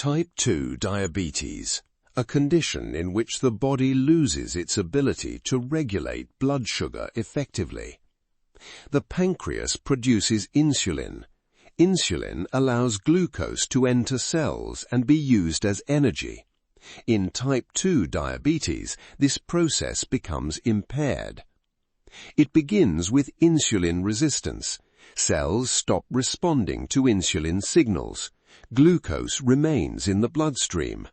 Type 2 diabetes, a condition in which the body loses its ability to regulate blood sugar effectively. The pancreas produces insulin. Insulin allows glucose to enter cells and be used as energy. In type 2 diabetes, this process becomes impaired. It begins with insulin resistance. Cells stop responding to insulin signals. Glucose remains in the bloodstream.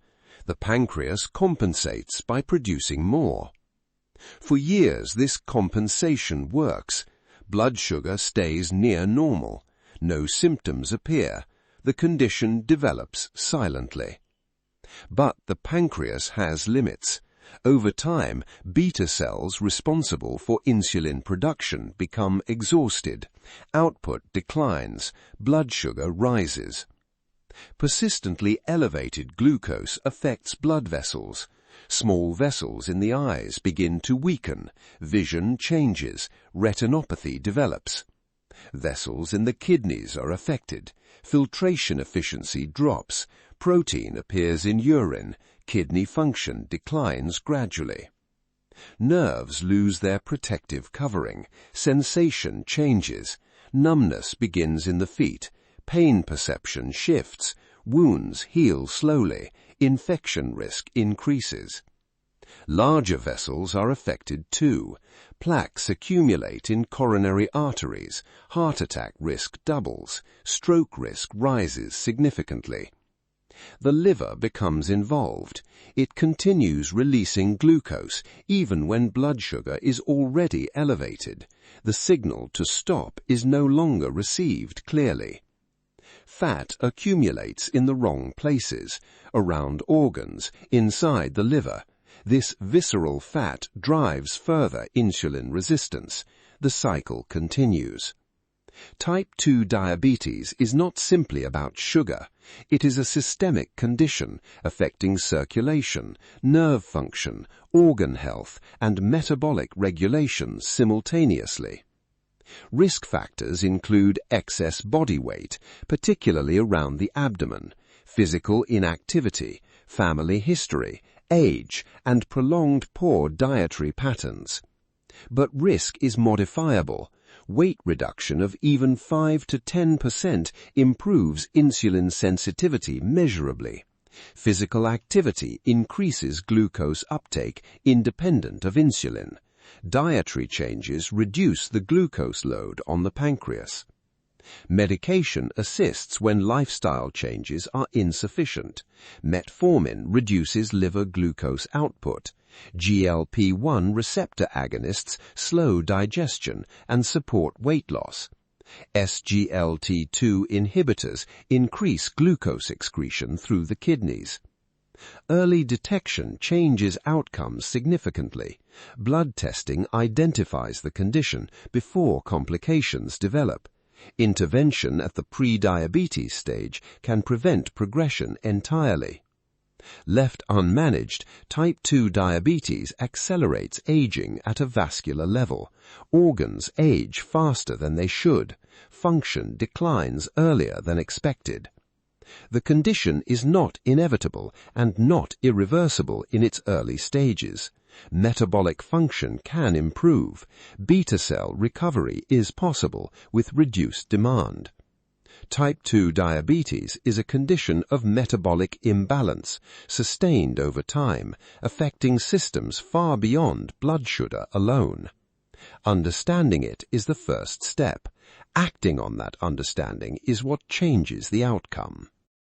The pancreas compensates by producing more. For years, this compensation works. Blood sugar stays near normal. No symptoms appear. The condition develops silently. But the pancreas has limits. Over time, beta cells responsible for insulin production become exhausted. Output declines. Blood sugar rises. Persistently elevated glucose affects blood vessels. Small vessels in the eyes begin to weaken. Vision changes. Retinopathy develops. Vessels in the kidneys are affected. Filtration efficiency drops. Protein appears in urine. Kidney function declines gradually. Nerves lose their protective covering. Sensation changes. Numbness begins in the feet. Pain perception shifts. Wounds heal slowly. Infection risk increases. Larger vessels are affected too. Plaques accumulate in coronary arteries. Heart attack risk doubles. Stroke risk rises significantly. The liver becomes involved. It continues releasing glucose even when blood sugar is already elevated. The signal to stop is no longer received clearly. Fat accumulates in the wrong places, around organs, inside the liver. This visceral fat drives further insulin resistance. The cycle continues. Type 2 diabetes is not simply about sugar. It is a systemic condition affecting circulation, nerve function, organ health, and metabolic regulation simultaneously. Risk factors include excess body weight, particularly around the abdomen, physical inactivity, family history, age, and prolonged poor dietary patterns. But risk is modifiable. Weight reduction of even 5 to 10% improves insulin sensitivity measurably. Physical activity increases glucose uptake independent of insulin. Dietary changes reduce the glucose load on the pancreas. Medication assists when lifestyle changes are insufficient. Metformin reduces liver glucose output. GLP-1 receptor agonists slow digestion and support weight loss. SGLT2 inhibitors increase glucose excretion through the kidneys. Early detection changes outcomes significantly. Blood testing identifies the condition before complications develop. Intervention at the pre-diabetes stage can prevent progression entirely. Left unmanaged, type 2 diabetes accelerates aging at a vascular level. Organs age faster than they should. Function declines earlier than expected. The condition is not inevitable and not irreversible in its early stages. Metabolic function can improve. Beta cell recovery is possible with reduced demand. Type 2 diabetes is a condition of metabolic imbalance, sustained over time, affecting systems far beyond blood sugar alone. Understanding it is the first step. Acting on that understanding is what changes the outcome.